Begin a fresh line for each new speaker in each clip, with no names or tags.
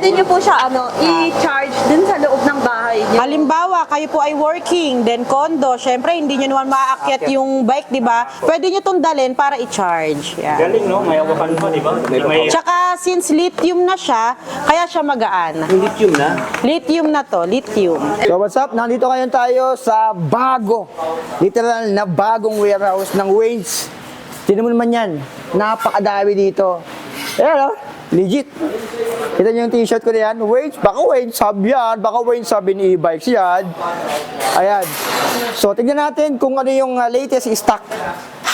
pwede nyo po siya i-charge dun sa loob ng bahay nyo.
Halimbawa, kayo po ay working, then condo, syempre hindi nyo naman maaakyat yung bike, di ba? Pwede nyo itong dalhin para i-charge. Yan.
Galing, no? May awakan pa, di ba? May
Tsaka since lithium na siya, kaya siya magaan.
lithium na.
Lithium na to, lithium.
So what's up? Nandito ngayon tayo sa literal na bagong warehouse ng Waynes. Tignan mo naman yan, napakadami dito. Ayan o, legit. Kita niyo yung t-shirt ko na yan, Waynes, baka Waynes Hub yan, baka Waynes Hub in e-bikes yan. Ayan. So tignan natin kung ano yung latest stock.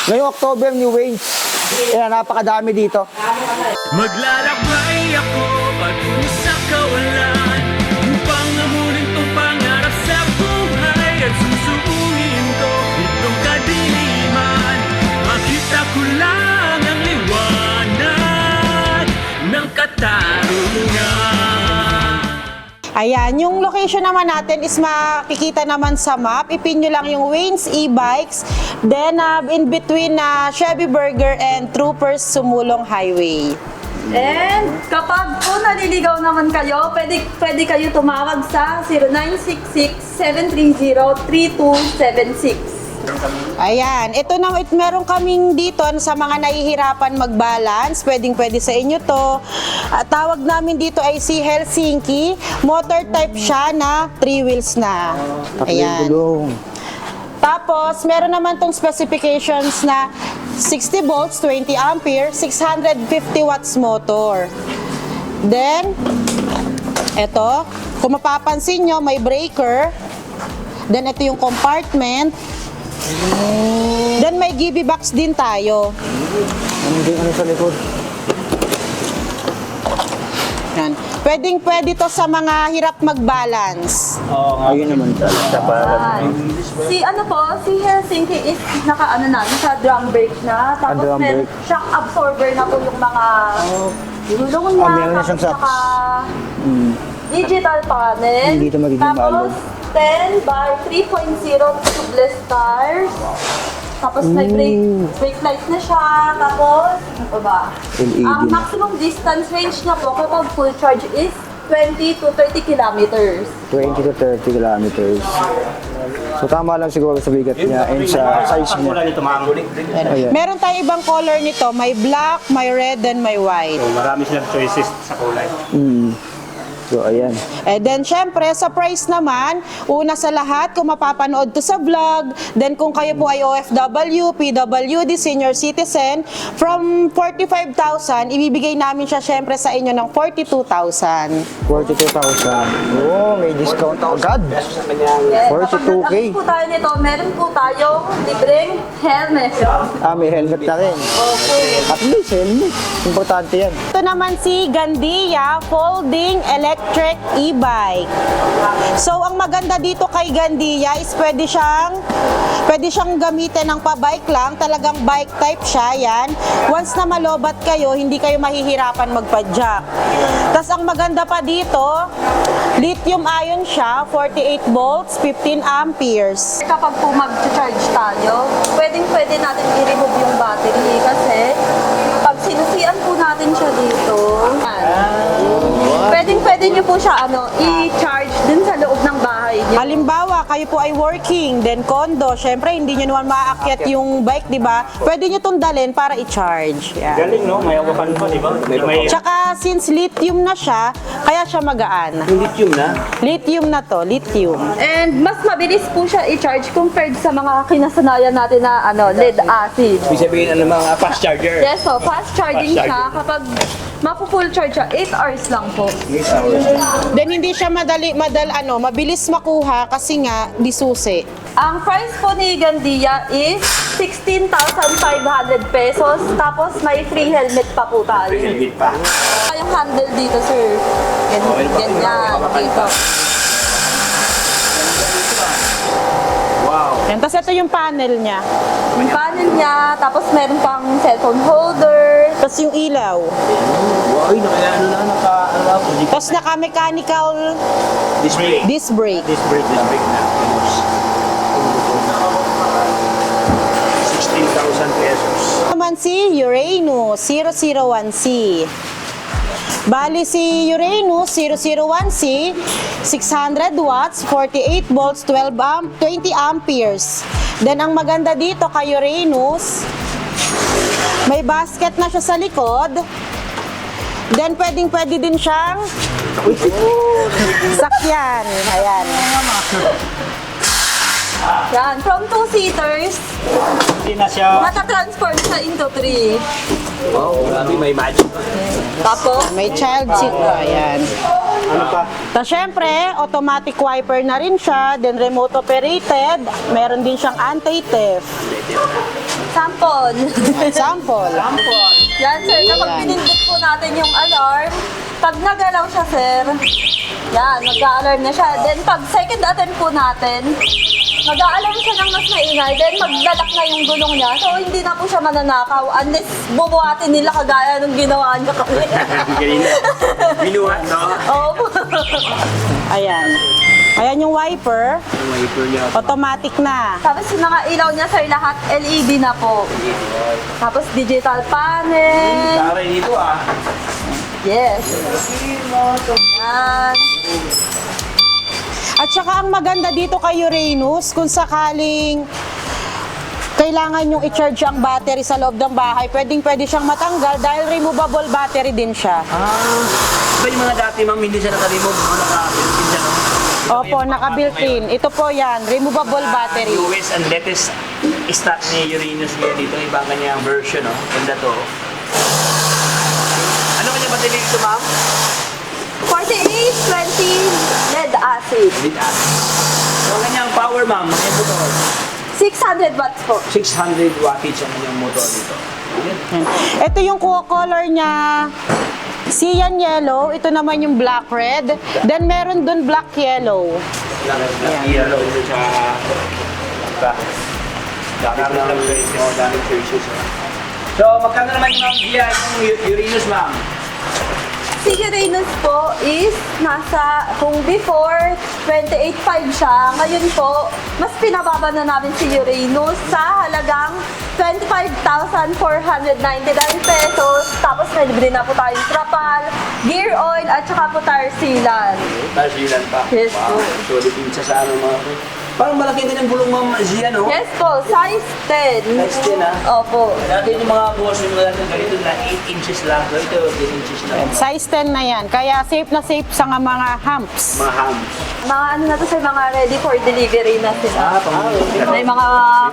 Ngayong October ni Waynes. Ayan, napakadami dito.
Maglalakbay ako patungo sa kawalan upang amunin tong pangarap sa buhay at susuungin ko itong kadiliman. Makita ko lang ang liwanag ng katarungan.
Ayan, yung location naman natin is makikita naman sa map. Ipin nyo lang yung Waynes e-bikes. Then, in between Chevy Burger and Troopers Sumulong Highway.
And kapag po naliligaw naman kayo, pwede kayo tumawag sa 0966-730-3276.
Ayan, ito na, meron kaming dito sa mga nahihirapan mag-balance. Pwedeng-pwede sa inyo to. Tawag namin dito ay si Helsinki. Motor type siya na 3 wheels na. Ayan. Tapos, meron naman tong specifications na 60 volts, 20 ampere, 650 watts motor. Then, eto, kung mapapansin nyo, may breaker. Then, ito yung compartment. Then, may GB box din tayo.
Ano sa likod?
Yan. Pwedeng-pwede to sa mga hirap mag-balance.
Ayun naman talaga.
Si Helsinki is sa drum brake na. Tapos
drum
may
brake.
shock absorber na po yung mga gulong niya.
meron na siyang
Tapos
shocks.
digital panel.
Hindi ito magiging
Tapos
balog.
10 by 3.0 tubeless tires. Tapos may brake lights na siya. Tapos, ano pa ba?
LED.
Ang maximum distance range niya po kapag full charge is 20 to 30 kilometers.
20 to 30 kilometers. So tama lang siguro sa bigat niya and sa size niya.
Mula nito, ma'am.
Ayan.
Meron tayong ibang color nito. May black, may red, and may white.
So, marami silang choices sa kulay.
So ayan.
And then, syempre, sa price naman, una sa lahat, kung mapapanood to sa vlog, then kung kayo po ay OFW, PWD, senior citizen, from 45,000, ibibigay namin siya syempre sa inyo ng 42,000.
42,000. Oh, may discount agad.
Yes,
42K.
kapag po tayo nito, meron po tayong libreng helmet.
May helmet na rin. At least helmet. Importante yan.
Ito naman si Gandia Folding Electric e-bike. So, ang maganda dito kay Gandia is pwede siyang gamitin ng pa-bike lang. Talagang bike type siya, yan. Once na malobat kayo, hindi kayo mahihirapan magpa-jack. Tapos, ang maganda pa dito, lithium ion siya, 48 volts, 15 amperes.
Kapag po mag-charge tayo, pwede natin i-remove yung battery kasi pag sinusian po natin siya dito, pwede nyo po siya i-charge dun sa loob ng bahay nyo.
Halimbawa, kayo po ay working, then condo, syempre hindi nyo naman maaakyat yung bike, di ba? Pwede nyo itong dalhin para i-charge. Yan.
Galing, no? May awakan pa, di ba? May
Tsaka since lithium na siya, kaya siya magaan.
lithium na.
Lithium na to, lithium.
And mas mabilis po siya i-charge compared sa mga kinasanayan natin na lead acid.
Ibig sabihin, mga fast charger.
Yes, so fast charging siya. Kapag mapu-full charge siya, 8 hours lang po.
Then hindi siya mabilis makuha kasi nga disusi.
Ang price po ni Gandia is 16,500 pesos. Tapos may free helmet pa po tayo.
Helmet pa.
Yung handle dito, sir. Ganyan. Dito.
Wow.
Yan, tapos ito yung panel niya.
Yung panel niya, tapos meron pang cellphone holder.
Tapos yung ilaw.
Wow,
Tapos naka-mechanical
This brake.
disc brake.
This brake na. 16,000 pesos.
Naman si Uranus 001C. Bali si Uranus 001C, 600 watts, 48 volts, 20 amperes. Then ang maganda dito kay Uranus, may basket na siya sa likod. Then pwede din siyang sakyan. Ayan.
Yan, from 2-seaters,
Hindi na siya.
nata-transform siya into 3.
Wow, grabe, may magic.
Tapos,
May child seat pa. Ayan.
Ano pa?
Tapos syempre, automatic wiper na rin siya. Then remote operated. Meron din siyang anti-theft.
sample.
Sample.
Yan, sir, kapag
Yan.
pinindot po natin yung alarm, pag nagalaw siya, sir, yan, mag-a-alarm na siya. Then, pag second attempt po natin, mag-a-alarm siya ng mas maingay. Then, maglalak na yung gulong niya. So, hindi na po siya mananakaw unless bubuhatin nila kagaya nung ginawa niya kami.
Ganina. Binuhat, no?
Oo.
Ayan. Ayan yung wiper.
Yung wiper niya.
Automatic na.
Tapos yung mga ilaw niya, sir, lahat LED na po. Tapos digital panel.
Tara dito ah.
Yes. Yan.
At saka ang maganda dito kay Uranus, kung sakaling kailangan yung i-charge ang battery sa loob ng bahay, pwede siyang matanggal dahil removable battery din siya.
Ba yung mga dati ma'am, hindi siya nakalimog, mga naka-built-in siya, no?
Opo, naka-built-in. Ito po yan, removable battery.
Newest and latest stock ni Uranus ngayon dito, ibang kanyang version, no? Ganda to. Ano kanya ba dinig ito, ma'am?
4820 lead acid.
Lead acid. So, ang kanyang power, ma'am, ang motor.
600 watts po.
600 wattage ang kanyang motor dito.
Ito yung color niya, cyan yellow. Ito naman yung black red. Then meron dun black yellow.
Yellow ito sa back. Daming choices. So, magkano naman yung ma'am yung Uranus, ma'am?
Si Uranus po is nasa, kung before 28.5 siya, ngayon po, mas pinababa na namin si Uranus sa halagang 25,499 pesos. Tapos may libre na po tayong trapal, gear oil, at saka po tire sealant.
Tire sealant pa.
Yes,
Wow.
po.
So, dipinsa sa ano mga parang malaki din ang bulong ma'am Zia, no?
Yes po, size 10.
Size 10, ah.
Opo.
Dati yung mga buwas yung mga ganito na 8 inches lang. So, ito 10 inches lang.
Size 10 na yan. Kaya safe na safe sa mga humps.
Mga hams.
Mga ano na to sa mga ready for delivery na sila.
May
May mga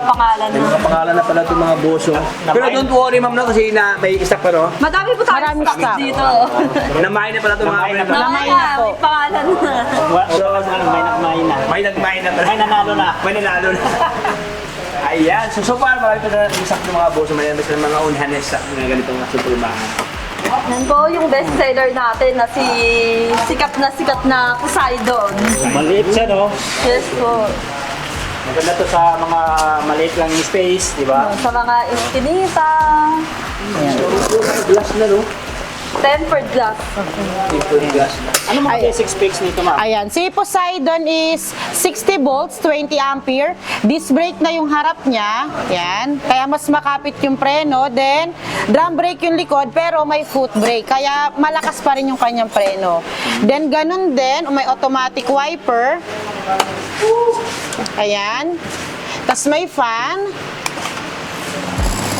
pangalan na.
mga pangalan na pala itong mga boso. Pero don't worry ma'am, no? Kasi na, may stock pa, no?
Madami po tayong
Maraming
stock
stock.
dito.
Namahin na pala itong mga
Namahin
Namay
na po.
may pangalan na.
So, may nagmahin na pala. May nanalo na. May nanalo na. Ayan. So far, marami pa na stock ng mga boso. May mga unhanes stock na ganitong supermahan.
Yan po yung best seller natin na si sikat na Poseidon.
Maliit siya, no?
Yes po.
Maganda to sa mga maliit lang yung space, di ba?
Sa mga iskinita,
Glass na, no?
tempered glass.
Tempered glass na. Ano mga basic specs nito, ma'am?
Ayan, si Poseidon is 60 volts, 20 ampere. Disc brake na yung harap niya. Yan. Kaya mas makapit yung preno. Then, drum brake yung likod, pero may foot brake. Kaya malakas pa rin yung kanyang preno. Then, ganun din, may automatic wiper. Ayan. Tapos may fan.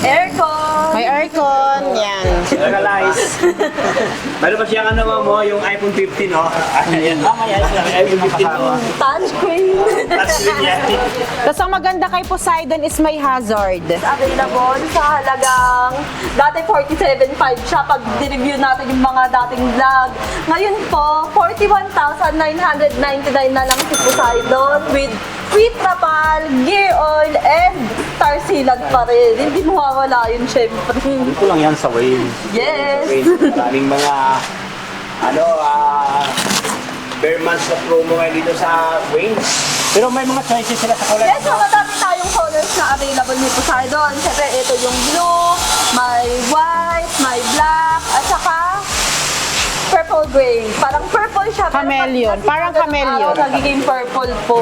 Aircon.
May aircon. Yan.
Legalize. Meron pa siyang ano, ma'am, yung iPhone 15, no? Ayan. iPhone 15.
Touchscreen.
Touchscreen yan.
Tapos ang maganda kay Poseidon is may hazard.
Available sa halagang dati 47.5 siya pag review natin yung mga dating vlog. Ngayon po, 41,999 na lang si Poseidon with free trapal, gear oil, and tire sealant pa rin. Hindi mawawala yun, syempre.
Ito lang yan sa Wave.
Yes!
Maraming mga, bare months na promo ngayon dito sa Waynes. Pero may mga choices sila sa kulay.
Yes, so madami tayong colors na available ni Poseidon. Siyempre, ito yung blue, may white, may black, at saka purple gray. Parang purple siya. pero pag
Chameleon.
nasipa
Parang
ng
chameleon.
araw, nagiging purple po.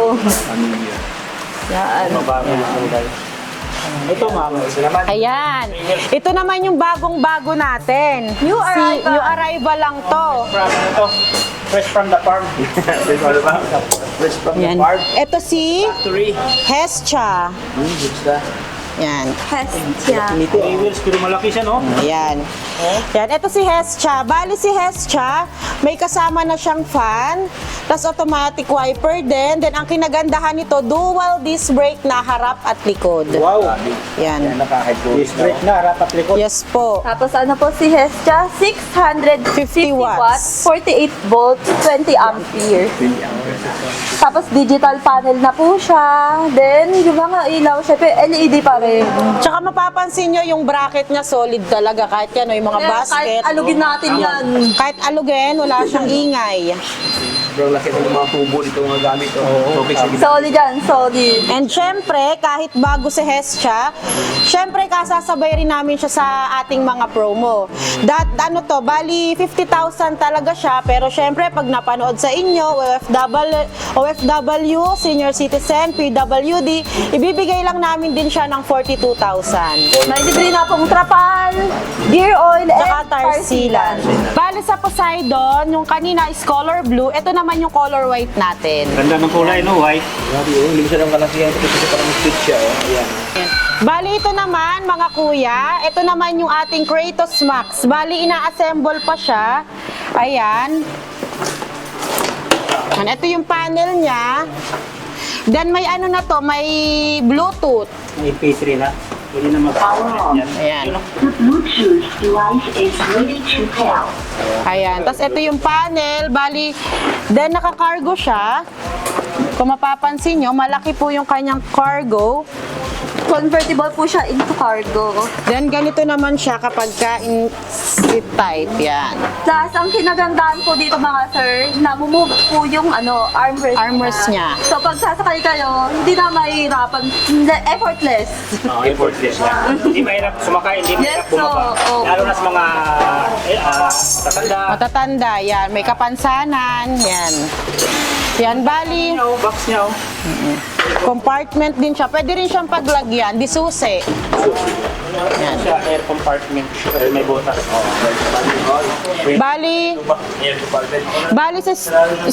Yan.
Mababa na kulay. Ito, ma'am. Ito naman.
Ayan. Ito naman yung bagong-bago natin.
New arrival.
New arrival lang to.
Ito. Fresh from the farm. Fresh from the farm. Fresh from the
Yan.
farm.
Ito si
Factory.
Hescha. Yan.
Hestia.
Three wheels, pero malaki siya, no?
Ayan. Yan, ito si Hescha. Bali si Hescha, may kasama na siyang fan, tas automatic wiper din. Then ang kinagandahan nito, dual disc brake na harap at likod.
Wow.
Yan.
Disc brake na, harap at likod.
Yes po.
Tapos ano po si Hestia? 650 watts, 48 volts, 20 ampere. Tapos digital panel na po siya. Then yung mga ilaw, syempre LED pa rin.
Tsaka mapapansin nyo yung bracket niya solid talaga. Kahit yan, yung mga
Kaya
basket.
kahit alugin natin yan.
Kahit alugin, wala siyang ingay.
Sobrang laki ng mga tubo dito mga gamit. Okay, sige.
Solid yan, solid.
And syempre, kahit bago si Hescha, syempre kasasabay rin namin siya sa ating mga promo. Ano to, bali 50,000 talaga siya, pero syempre pag napanood sa inyo, OFW, senior citizen, PWD, ibibigay lang namin din siya ng 42,000.
May libre na pong trapal, gear oil,
Tsaka
and
tar sealant.
sealant.
Bali sa Poseidon, yung kanina is color blue, ito naman yung color white natin.
Ganda ng kulay, no? White. Grabe, oh. Hindi mo siya ng kalasihan. Kasi parang switch siya, oh. Ayan.
Bali ito naman mga kuya, ito naman yung ating Kratos Max. Bali ina-assemble pa siya. Ayan. And ito yung panel niya. Then may ano na to, may Bluetooth.
May P3 na. Pwede na mag-power yan.
Ayan.
The Bluetooth device is ready to pair.
Ayan. Tapos ito yung panel. Bali, then naka-cargo siya. Kung mapapansin nyo, malaki po yung kanyang cargo.
Convertible po siya into cargo.
Then ganito naman siya kapag ka in seat type. Yan.
Tapos ang kinagandaan po dito mga sir, namumove po yung armrest,
Armrest niya.
So pag sasakay kayo, hindi na mahirapan, effortless.
Effortless yan. Hindi mahirap sumakay, hindi mahirap
Yes,
bumaba.
oo.
Lalo na sa mga tatanda.
Matatanda. Yan. May kapansanan. Yan. Yan. Bali,
Box niya, oh.
compartment din siya. Pwede rin siyang paglagyan. Disuse. Yan.
Siya, air compartment. May butas.
Bali,
Air compartment.
Bali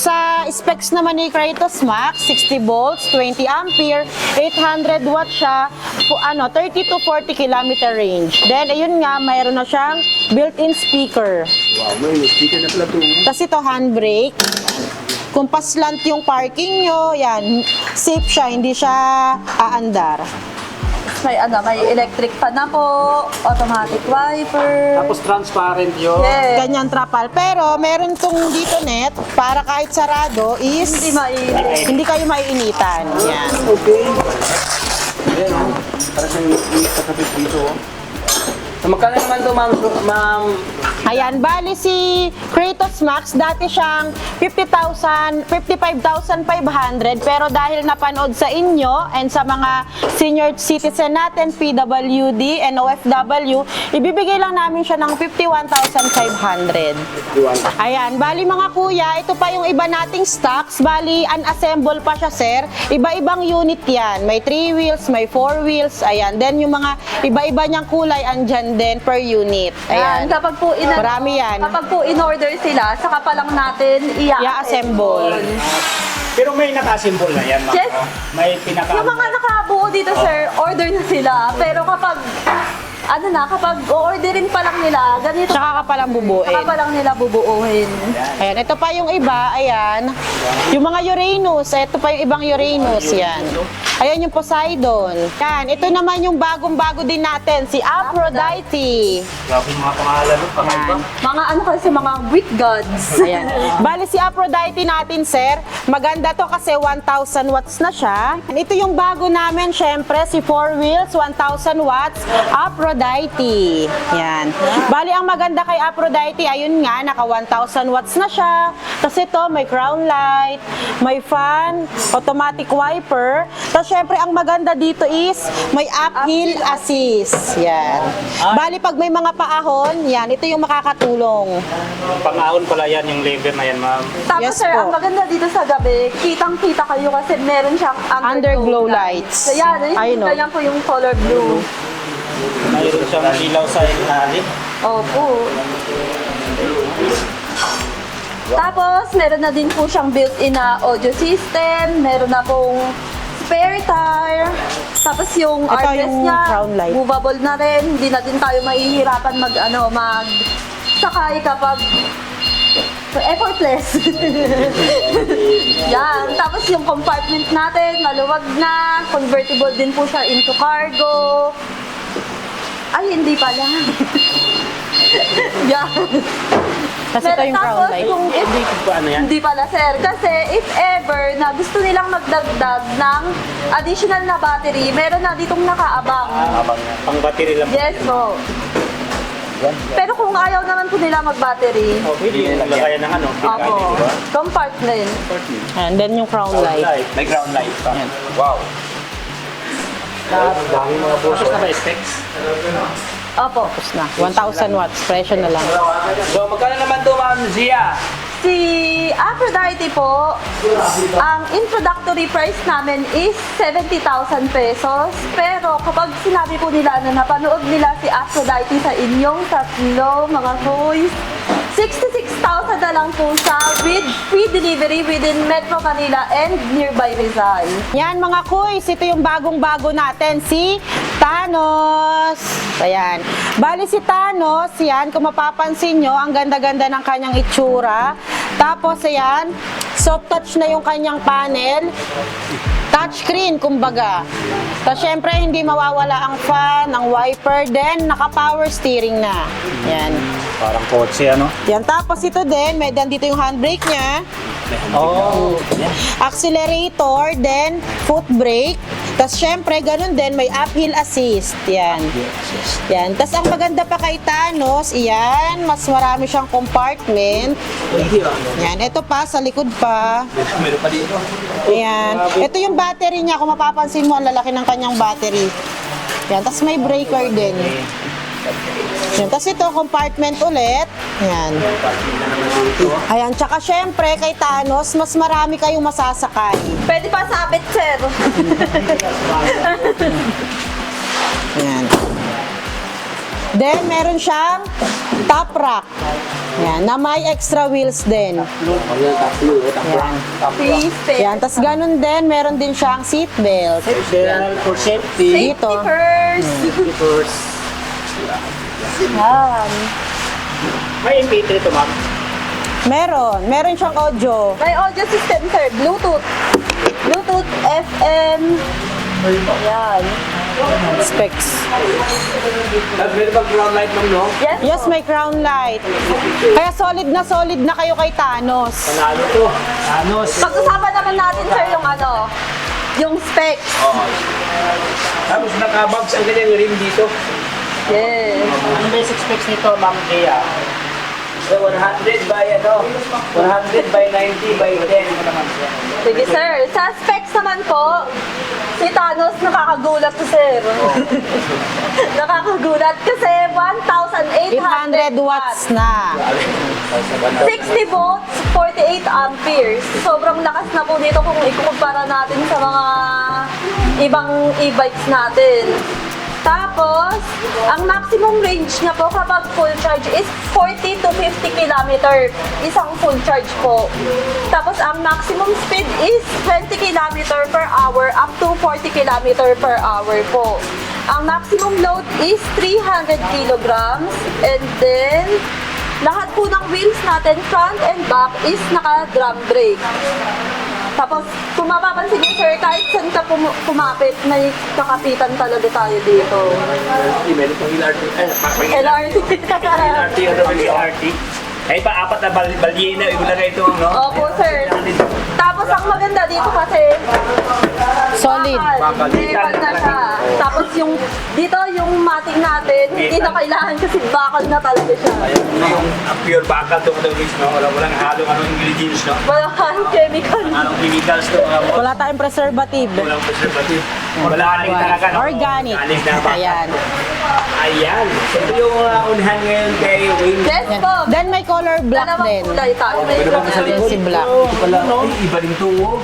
sa specs naman ni Kratos Max, 60 volts, 20 ampere, 800 watts siya, 30 to 40 kilometer range. Then, ayun nga, mayroon na siyang built-in speaker.
Wow, may speaker na pala ito.
Tapos ito, handbrake. Kung paslant yung parking nyo, yan, safe siya, hindi siya aandar.
May electric pa na po, automatic wiper.
Tapos transparent yun.
Yes.
Ganyan trapal. Pero, meron tong dito net, para kahit sarado is, hindi kayo maiinitan. Yan.
Okay. Ayan, oh. Para siyang kakapit dito. So, magkano naman ito, ma'am?
Ayan, bali si Kratos Max, dati siyang 55,500, pero dahil napanood sa inyo and sa mga senior citizen natin, PWD and OFW, ibibigay lang namin siya ng 51,500. Ayan, bali mga kuya, ito pa yung iba nating stocks, bali unassemble pa siya sir, iba-ibang unit yan, may 3 wheels, may 4 wheels, ayan, then yung mga iba-iba niyang kulay, andyan din per unit.
Ayan,
Ayan.
kapag po
Marami yan.
Kapag po in-order sila, saka pa lang natin
I-assemble.
Pero may naka-symbol na yan, ma'am.
Yes.
May pinaka...
Yung mga nakabuo dito, sir, order na sila. Pero kapag, kapag o-orderin pa lang nila, ganito.
Tsaka ka palang bubuin.
Saka pa lang nila bubuuhin.
Ayan, ito pa yung iba, ayan. Yung mga Uranus, ito pa yung ibang Uranus, yan. Ayan yung Poseidon. Yan, ito naman yung bagong-bago din natin, si Aphrodite.
Grabe yung mga pangalan, no? Kakaiba.
Yan.
Mga kasi mga Greek gods.
Ayan. Bali si Aphrodite natin, sir. Maganda to kasi 1,000 watts na siya. Ito yung bago namin, syempre, si 4 wheels, 1,000 watts, Aphrodite. Yan. Bali, ang maganda kay Aphrodite, ayun nga, naka 1,000 watts na siya. Tapos ito, may crown light, may fan, automatic wiper. Tapos syempre ang maganda dito is may uphill assist. Yan. Bali pag may mga paahon, yan, ito yung makakatulong.
Pang-ahon pala yan, yung lever na yan, ma'am.
Tapos
Yes
sir,
po.
ang maganda dito sa gabi, kitang-kita kayo kasi meron siyang
Underglow lights.
So yan,
Ayun, oh.
ganyan po yung color blue.
Mayroon siyang ilaw sa ilalim.
Opo. Tapos, meron na din po siyang built-in na audio system, meron na pong spare tire, tapos yung
Ito
armrest
yung
niya,
crown light.
movable na rin, hindi na din tayo mahihirapan mag sakay kapag effortless. Yan. Tapos yung compartment natin, maluwag na, convertible din po siya into cargo. Ay, hindi pala. Yan.
Kasi ito yung crown
Tapos,
light.
kung if,
Hindi ko pa ano yan.
hindi pala sir, kasi if ever na gusto nilang magdagdag ng additional na battery, meron na ditong nakaabang.
Habang pang battery lang.
Yes po. Pero kung ayaw naman po nila mag-battery,
Oh, pwede yung lagayan ng ano.
opo, compartment.
And then yung crown light.
May ground light pa. Wow. Dami mga boso. Tapos na ba specs?
Opo.
Tapos na. 1,000 watts. Presyo na lang.
So, magkano naman to, ma'am Zia?
Si Aphrodite po, ang introductory price namin is 70,000 pesos. Pero kapag sinabi po nila na napanood nila si Aphrodite sa inyong tatlo, mga boys, 66,000 na lang po siya with free delivery within Metro Manila and nearby Rizal.
Yan mga kuys, ito yung bagong-bago natin, si Thanos. Ayan. Bali si Thanos, yan, kung mapapansin nyo, ang ganda-ganda ng kanyang itsura. Tapos, ayan, soft touch na yung kanyang panel. Touchscreen, kumbaga. Tapos, syempre, hindi mawawala ang fan, ang wiper, then naka-power steering na. Yan.
Parang kotse, ano?
Yan. Tapos, ito din, may dito yung handbrake niya.
Oh.
Accelerator, then foot brake. Tapos syempre, ganun din, may uphill assist. Yan. Yan. Tapos ang maganda pa kay Thanos, iyan, mas marami siyang compartment. Yan. Ito pa, sa likod pa.
Meron pa dito.
Ayan. Ito yung battery niya. Kung mapapansin mo, ang lalaki ng kanyang battery. Yan. Tapos may breaker din. Yan. Tapos ito, compartment ulit. Yan. Ayan. Tsaka syempre, kay Thanos, mas marami kayong masasakay.
Pwede pa sabit, sir.
Yan. Then, meron siyang top rack. Yan. Na may extra wheels din. Yan.
Free space.
Yan. Tapos ganun din, meron din siyang seat belt.
For safety.
Safety
Dito.
first. Yan.
May MP3 to, ma'am.
Meron. Meron siyang audio.
May audio system, sir. Bluetooth. Bluetooth, FM. Yan.
Specs.
Tapos meron bang ground light, ma'am, no?
Yes,
Yes, may crown light. Kaya solid na kayo kay Thanos.
Panalo to. Thanos.
Pag-usapan naman natin, sir, yung specs.
Tapos naka-box ang ganyan rim dito.
Yes.
Ano basic specs nito, ma'am Zia? So, 100 by 100 by 90 by 10.
Sige, sir. Sa specs naman po, si Thanos nakakagulat to, sir. Nakakagulat kasi 1,800
800 watts na.
60 volts, 48 amperes. Sobrang lakas na po dito kung ikukumpara natin sa mga ibang e-bikes natin. Tapos, ang maximum range niya po kapag full charge is 40 to 50 km. Isang full charge po. Tapos, ang maximum speed is 20 km per hour up to 40 km per hour po. Ang maximum load is 300 kilograms. And then, lahat po ng wheels natin, front and back, is naka-drum brake. Tapos, kung mapapansin niyo, sir, kahit saan ka kumapit, may kakapitan talaga tayo dito.
Meron pang LRT.
LRT.
LRT, ano ba LRT? Ay, pa-apat na balyena, ilagay ito, no?
Opo, sir. Tapos ang maganda dito kasi,
Solid.
bakal na siya. Tapos yung, dito yung mating natin, hindi na kailangan kasi bakal na talaga siya.
Ayun, yung pure bakal ito, no? Walang halong ingredients, no?
Wala kang chemical.
Anong chemicals ito, mga boss?
Wala tayong preservative.
Walang preservative. Wala aling talaga, no?
Organic.
Organic na bakal.
Ayan.
Ayan. Ito yung unahan ngayon kay Wayne.
Yes po.
Then may color black
Dalawang
din.
kulay tayo. May
Pwede ba sa
Ayan
likod?
si black.
Wala, iba rin ito, oh.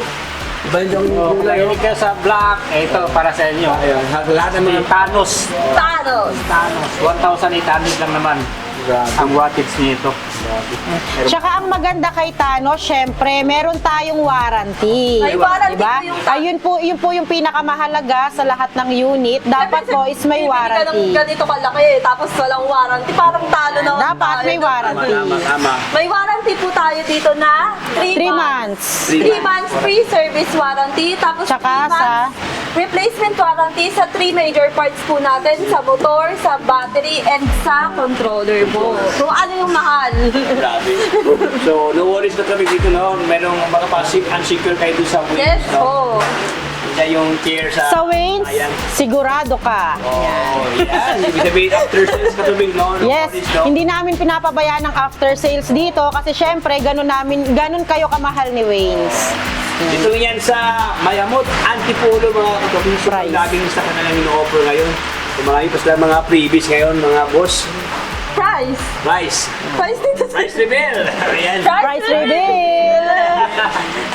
Iba rin yung kulay, oh.
Mahilig ka sa black, ito para sa inyo.
Ayun, lahat ng mga
Thanos.
Thanos.
1,800 lang naman ang wattage nito.
Tsaka ang maganda kay Thanos, syempre, meron tayong warranty.
May warranty
Diba?
po yung
Ayun po, yun po yung pinakamahalaga sa lahat ng unit. Dapat po is may
Bibili ka ng
warranty.
ganito kalaki, tapos walang warranty. Parang talo naman
Dapat
tayo.
may warranty.
tama.
May warranty po tayo dito na 3
3
months.
months.
3 months free service warranty. Tapos
Tsaka
3 months replacement warranty sa 3 major parts po natin. Sa motor, sa battery, and sa controller po. So ano yung mahal?
Grabe. So, no worries na kami dito, no? Merong unsecure kayo doon sa wheel,
Yes
no?
po.
Yan yung care sa...
Sa Waynes,
Ayan.
sigurado ka.
Oh, yan. Ibig sabihin, after sales katubig, no? No
Yes,
worries, no?
hindi namin pinapabayaan ng after sales dito kasi syempre ganun kayo kamahal ni Waynes.
Dito yan sa Mayamot, Antipolo, mga katubig. So,
Price.
laging sa kanilang ino-offer ngayon. So, marami pa sila mga freebies ngayon, mga boss.
Price.
Price.
Price dito sa...
Price reveal. Ayan.
Price reveal!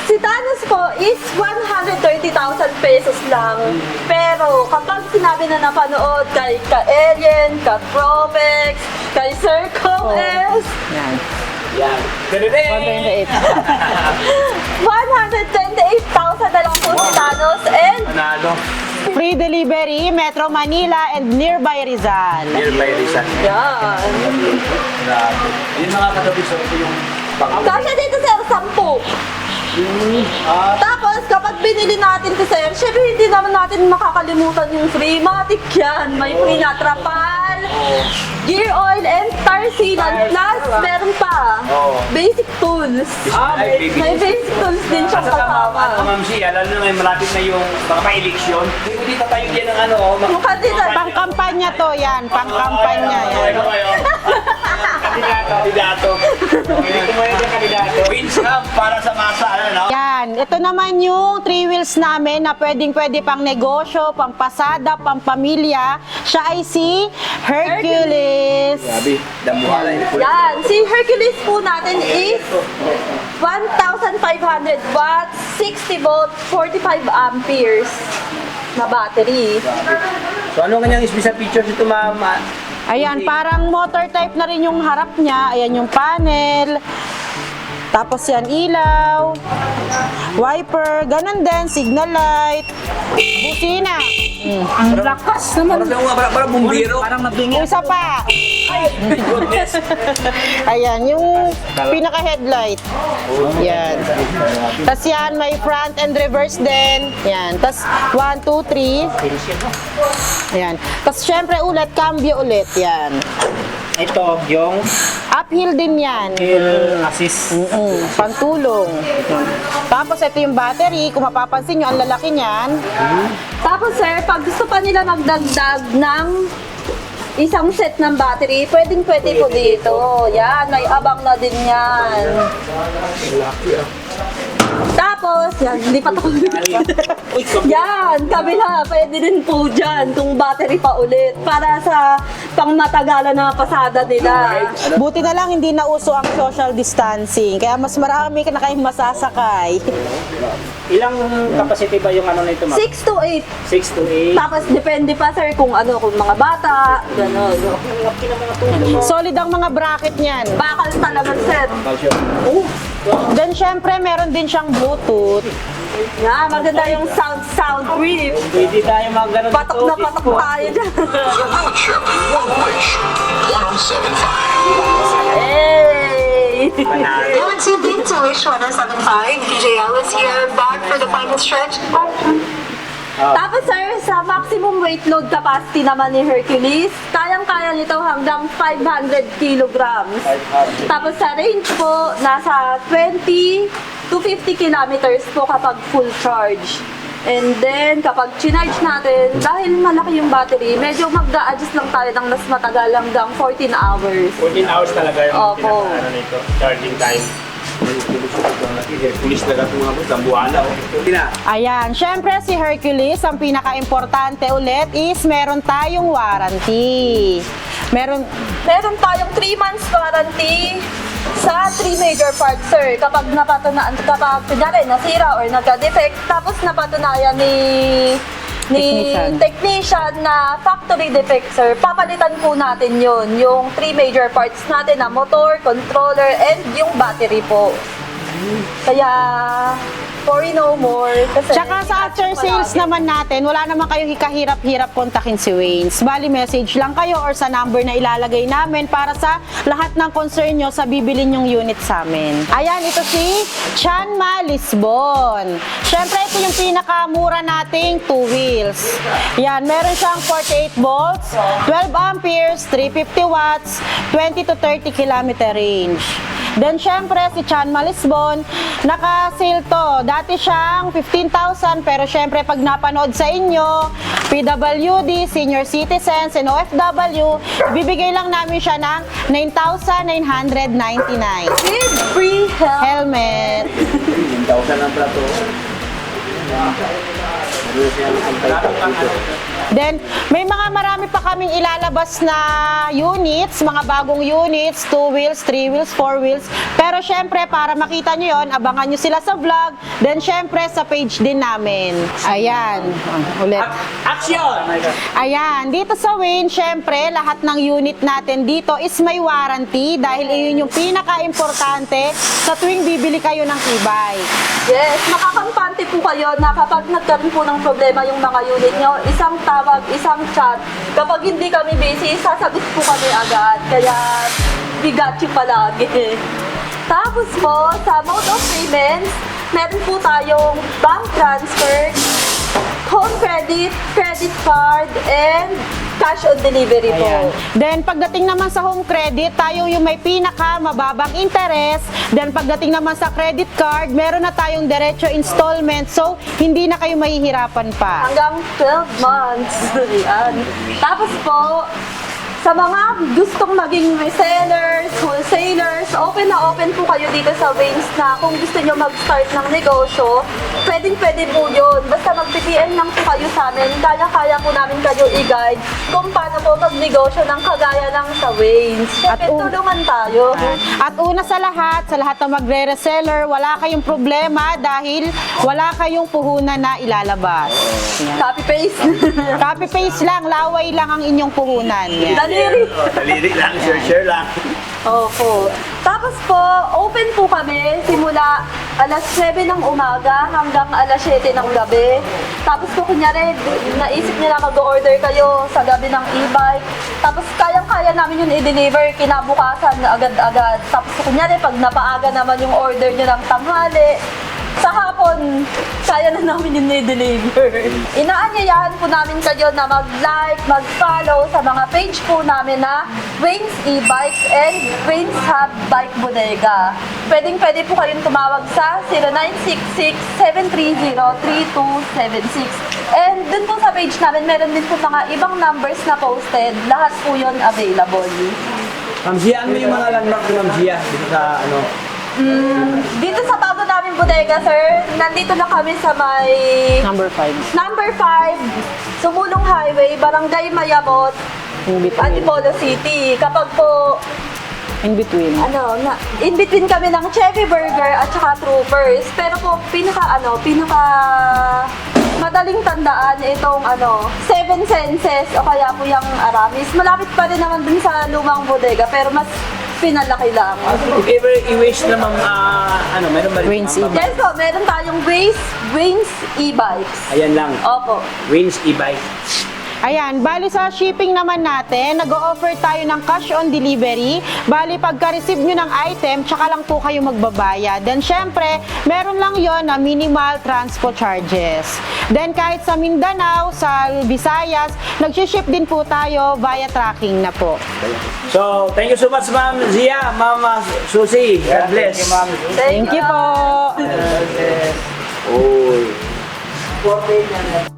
Si Thanos po is 130,000 pesos lang. Pero kapag sinabi na napanood kay Ka-Alien, Ka-Provex, kay Sir Com S,
Yan.
Yan. Ganun
128,000 na lang po si Thanos and
Manalo.
Free delivery, Metro Manila and nearby Rizal.
Nearby Rizal.
yan.
Grabe. Yun mga katubig, so ito yung
Kasi dito sir, 10. Tapos kapag binili natin to sir, syempre hindi naman natin makakalimutan yung free matic yan. May free na trapal, gear oil, and tar sealant. Plus, meron pa. Basic tools. May basic tools din siyang
Sa tama,
kasama.
Ma'am Sia, lalo na ngayon malapit na yung baka pa-eleksyon. Hindi pa tayo dyan ng ano.
Yung kandidat,
Pang-kampanya to yan, pang-kampanya yan.
Kandidato. Dito mo yung kandidato. Wins up para sa masa, ano, no?
Yan, ito naman yung 3 wheels namin na pwede pang negosyo, pang pasada, pang pamilya. Siya ay si Hercules.
Grabe, damuhala yun.
yan. Si Hercules po natin is 1,500 watts, 60 volts, 45 amperes na battery.
So ano kanyang special features ito, ma'am?
Ayan, parang motor type na rin yung harap niya. Ayan yung panel. Tapos yan ilaw, wiper, ganun din, signal light, busina.
Ang lakas naman.
Parang bumbiro.
Parang
Isa pa.
Goodness.
Ayan, yung pinaka-headlight. Yan. Tapos yan, may front and reverse din. Yan. Tapos 1, 2, 3. Yan. Tapos syempre ulit, cambio ulit. Yan.
Ito, yung
Uphill din yan.
hill assist.
Pantulong. Tapos ito yung battery. Kung mapapansin nyo, ang lalaki niyan.
Tapos sir, pag gusto pa nila magdagdag ng isang set ng battery, pwede po dito. Yan, may abang na din yan. Tapos, yan, hindi pa to. Yan, kabila, pwede din po dyan kung battery pa ulit para sa pang matagalan na pasada nila.
Buti na lang hindi na uso ang social distancing. Kaya mas marami ka na kayong masasakay.
Ilang capacity ba yung ano nito, ma'am?
6 to 8.
6 to 8.
Tapos, depende pa sir kung ano, kung mga bata, gano'n.
Solid ang mga bracket niyan.
Bakal talaga sir.
Then syempre meron din siyang Bluetooth.
Nga, maganda yung sound trip.
Pwede tayo mag ano
Patok na patok tayo dyan. Hey!
Galaxy Big to Wish 175. DJ Alice here, back for the final stretch.
Tapos sir, sa maximum weight load capacity naman ni Hercules, kayang-kaya nito hanggang 500 kilograms. Tapos sa range po, nasa 20 to 50 kilometers po kapag full charge. And then, kapag chinarge natin, dahil malaki yung battery, medyo mag-a-adjust lang tayo ng mas matagal hanggang 14 hours.
14 hours talaga yung
Opo.
pinaka nito, charging time.
Pulis na ito mga boss, ang buhala.
Ayan, syempre si Hercules, ang pinaka-importante ulit is meron tayong warranty. Meron
Tayong 3 months warranty sa 3 major parts, sir. Kapag kunyari, nasira or nagka-defect, tapos napatunayan ni technician na factory defect, sir, papalitan po natin yung 3 major parts natin na motor, controller, and yung battery po. Kaya, worry no more. Kasi
Tsaka sa after sales naman natin, wala naman kayong kahirap-hirap kontakin si Waynes. Bali, message lang kayo or sa number na ilalagay namin para sa lahat ng concern nyo sa bibilin yung unit sa amin. Ayan, ito si Chanma Lisbon. Syempre, ito yung pinakamura nating 2 wheels. Yan, meron siyang 48 volts, 12 amperes, 350 watts, 20 to 30 kilometer range. Then, syempre, si Chanma Lisbon, naka-sale to. Dati siyang 15,000, pero syempre, pag napanood sa inyo, PWD, senior citizens, and OFW, bibigay lang namin siya ng 9,999.
with free help.
Helmet.
1,000 ang plato.
Then, may mga marami pa kaming ilalabas na units, mga bagong units, 2 wheels, 3 wheels, 4 wheels. Pero syempre, para makita nyo yon, abangan nyo sila sa vlog. Then, syempre, sa page din namin. Ayan. Ulit.
Action!
Ayan, dito sa Wayne, syempre, lahat ng unit natin dito is may warranty dahil iyon yung pinaka-importante sa tuwing bibili kayo ng e-bike.
Yes, makakampante po kayo na kapag nagkaroon po ng problema yung mga unit nyo, isang tawag, isang chat. Kapag hindi kami busy, sasagot po kami agad. Kaya, bigat yung palagi. Tapos po, sa mode of payments, meron po tayong bank transfer, home credit, credit card, and cash on delivery po.
Ayan. Then, pagdating naman sa home credit, tayo yung may pinaka mababang interest. Then, pagdating naman sa credit card, meron na tayong diretso installment. So, hindi na kayo mahihirapan pa.
Hanggang 12 months. Ayan. Tapos po, sa mga gustong maging resellers, wholesalers, open na open po kayo dito sa Waynes na kung gusto nyo mag-start ng negosyo, pwedeng-pwede po yun. Basta mag-PPM lang po kayo sa amin, kaya-kaya po namin kayo i-guide kung paano po mag-negosyo ng kagaya ng sa Waynes.
At
Siyempre, tulungan tayo.
At una sa lahat ng magre-reseller, wala kayong problema dahil wala kayong puhunan na ilalabas.
Copy-paste.
Copy-paste lang, laway lang ang inyong puhunan. Yan.
Daliri.
Daliri lang, share lang.
Opo. Tapos po, open po kami simula alas 7 ng umaga hanggang alas 7 ng gabi. Tapos po kunyari, naisip nyo na mag-order kayo sa gabi ng e-bike. Tapos kayang-kaya namin yun i-deliver kinabukasan agad-agad. Tapos kunyari, pag napaaga naman yung order nyo ng tanghali, sa hapon, kaya na namin yun i-deliver. Inaanyayahan po namin kayo na mag-like, mag-follow sa mga page po namin na Waynes E-Bikes and Waynes Hub Bike Bodega. Pwedeng-pwede po kayong tumawag sa 0966-730-3276. And dun po sa page namin, meron din po mga ibang numbers na posted. Lahat po yun available.
Ma'am Gia, ano yung mga landmark ni Ma'am Gia dito sa
Dito sa bago namin bodega, sir, nandito na kami sa may
Number 5.
Number 5, Sumulong Highway, Barangay Mayamot,
In between.
Antipolo City. Kapag po,
In between.
in between kami ng Chevy Burger at saka Troopers. Pero po, pinaka madaling tandaan itong 7 Senses o kaya po yung Aramis. Malapit pa rin naman dun sa lumang bodega, pero mas pinalaki lang.
If ever i-wish na ma'am, meron ba rin?
Waynes
ma'am?
Yes po, meron tayong Waynes E-Bikes.
Ayan lang.
Opo.
Waynes E-Bike.
Ayan, bali sa shipping naman natin, nag-o-offer tayo ng cash on delivery. Bali, pagka-receive nyo ng item, tsaka lang po kayo magbabayad. Then, syempre, meron lang yon na minimal transport charges. Then, kahit sa Mindanao, sa Visayas, nag-ship din po tayo via tracking na po.
So, thank you so much, Ma'am Zia, Ma'am Susie. God bless.
Thank you po.
Oh.